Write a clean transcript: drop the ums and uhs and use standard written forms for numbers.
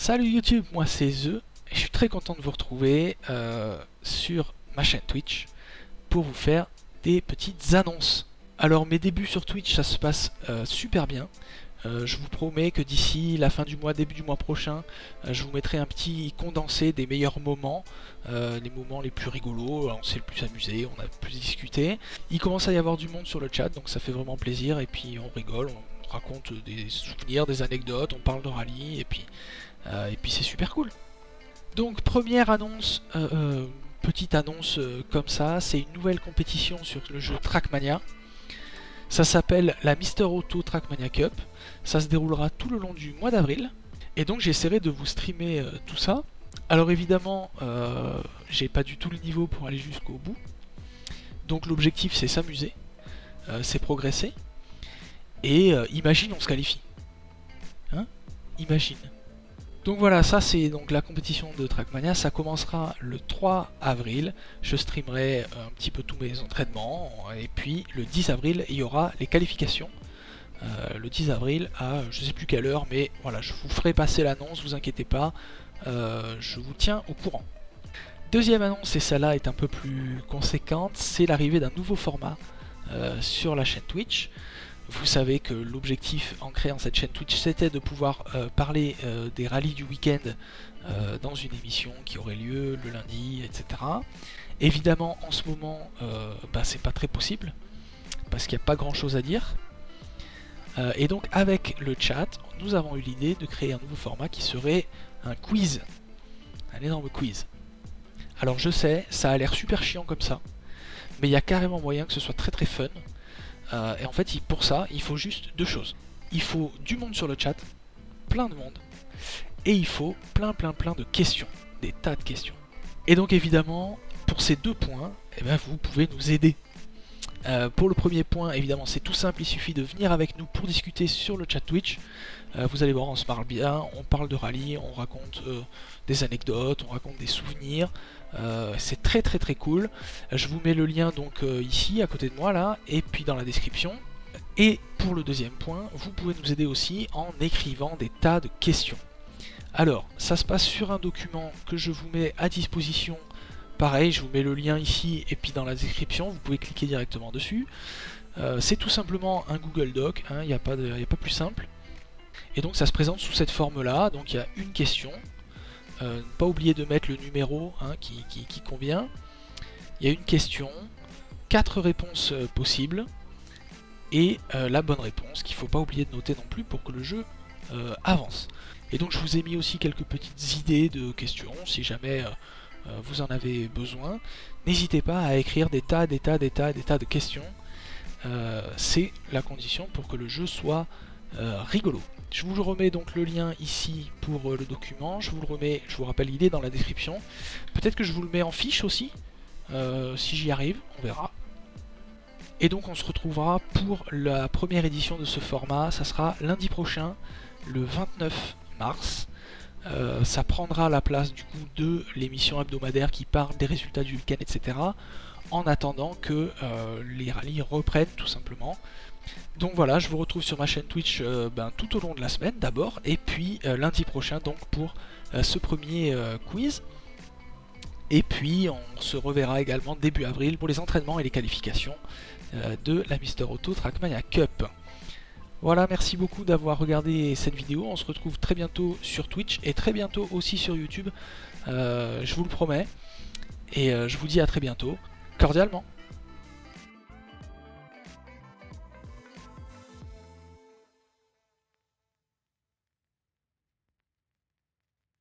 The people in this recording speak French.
Salut YouTube, moi c'est The, et je suis très content de vous retrouver sur ma chaîne Twitch pour vous faire des petites annonces. Alors mes débuts sur Twitch ça se passe super bien. Je vous promets que d'ici la fin du mois, début du mois prochain, je vous mettrai un petit condensé des meilleurs moments, les moments les plus rigolos, on s'est le plus amusé, on a le plus discuté. Il commence à y avoir du monde sur le chat, donc ça fait vraiment plaisir, et puis on rigole, on raconte des souvenirs, des anecdotes, on parle de rallye, et puis c'est super cool. Donc première annonce, petite annonce comme ça, c'est une nouvelle compétition sur le jeu Trackmania. Ça s'appelle la Mister Auto Trackmania Cup. Ça se déroulera tout le long du mois d'avril. Et donc j'essaierai de vous streamer tout ça. Alors évidemment, j'ai pas du tout le niveau pour aller jusqu'au bout. Donc l'objectif c'est s'amuser, c'est progresser. Et imagine on se qualifie. Hein? Imagine. Donc voilà, ça c'est donc la compétition de Trackmania, ça commencera le 3 avril, je streamerai un petit peu tous mes entraînements, et puis le 10 avril il y aura les qualifications, le 10 avril à je sais plus quelle heure, mais voilà, je vous ferai passer l'annonce, vous inquiétez pas, je vous tiens au courant. Deuxième annonce, et celle-là est un peu plus conséquente, c'est l'arrivée d'un nouveau format sur la chaîne Twitch. Vous savez que l'objectif en créant cette chaîne Twitch c'était de pouvoir parler des rallyes du week-end dans une émission qui aurait lieu le lundi, etc. Évidemment en ce moment c'est pas très possible parce qu'il n'y a pas grand chose à dire. Et donc avec le chat, nous avons eu l'idée de créer un nouveau format qui serait un quiz. Un énorme quiz. Alors je sais, ça a l'air super chiant comme ça, mais il y a carrément moyen que ce soit très très fun. Et en fait, pour ça, il faut juste deux choses. Il faut du monde sur le chat, plein de monde, et il faut plein de questions, des tas de questions. Et donc évidemment, pour ces deux points, vous pouvez nous aider. Pour le premier point, évidemment, c'est tout simple, il suffit de venir avec nous pour discuter sur le chat Twitch. Vous allez voir, on se parle bien, on parle de rallye, on raconte des anecdotes, on raconte des souvenirs. C'est très cool. Je vous mets le lien donc ici à côté de moi là, et puis dans la description. Et pour le deuxième point, vous pouvez nous aider aussi en écrivant des tas de questions. Alors, ça se passe sur un document que je vous mets à disposition. Pareil, je vous mets le lien ici et puis dans la description, vous pouvez cliquer directement dessus. C'est tout simplement un Google Doc, il n'y a pas plus simple. Et donc ça se présente sous cette forme-là, donc il y a une question. Ne pas oublier de mettre le numéro qui convient. Il y a une question, 4 réponses possibles, et la bonne réponse qu'il ne faut pas oublier de noter non plus pour que le jeu avance. Et donc je vous ai mis aussi quelques petites idées de questions, si jamais vous en avez besoin. N'hésitez pas à écrire des tas de questions. C'est la condition pour que le jeu soit rigolo. Je vous remets donc le lien ici pour le document, je vous rappelle il est dans la description. Peut-être que je vous le mets en fiche aussi, si j'y arrive, on verra. Et donc on se retrouvera pour la première édition de ce format, ça sera lundi prochain, le 29 mars. Ça prendra la place du coup de l'émission hebdomadaire qui parle des résultats du week-end, etc. En attendant que les rallyes reprennent tout simplement. Donc voilà, je vous retrouve sur ma chaîne Twitch tout au long de la semaine d'abord, et puis lundi prochain donc pour ce premier quiz. Et puis on se reverra également début avril pour les entraînements et les qualifications de la Mister Auto Trackmania Cup. Voilà, merci beaucoup d'avoir regardé cette vidéo, on se retrouve très bientôt sur Twitch et très bientôt aussi sur YouTube, je vous le promets, et je vous dis à très bientôt, cordialement.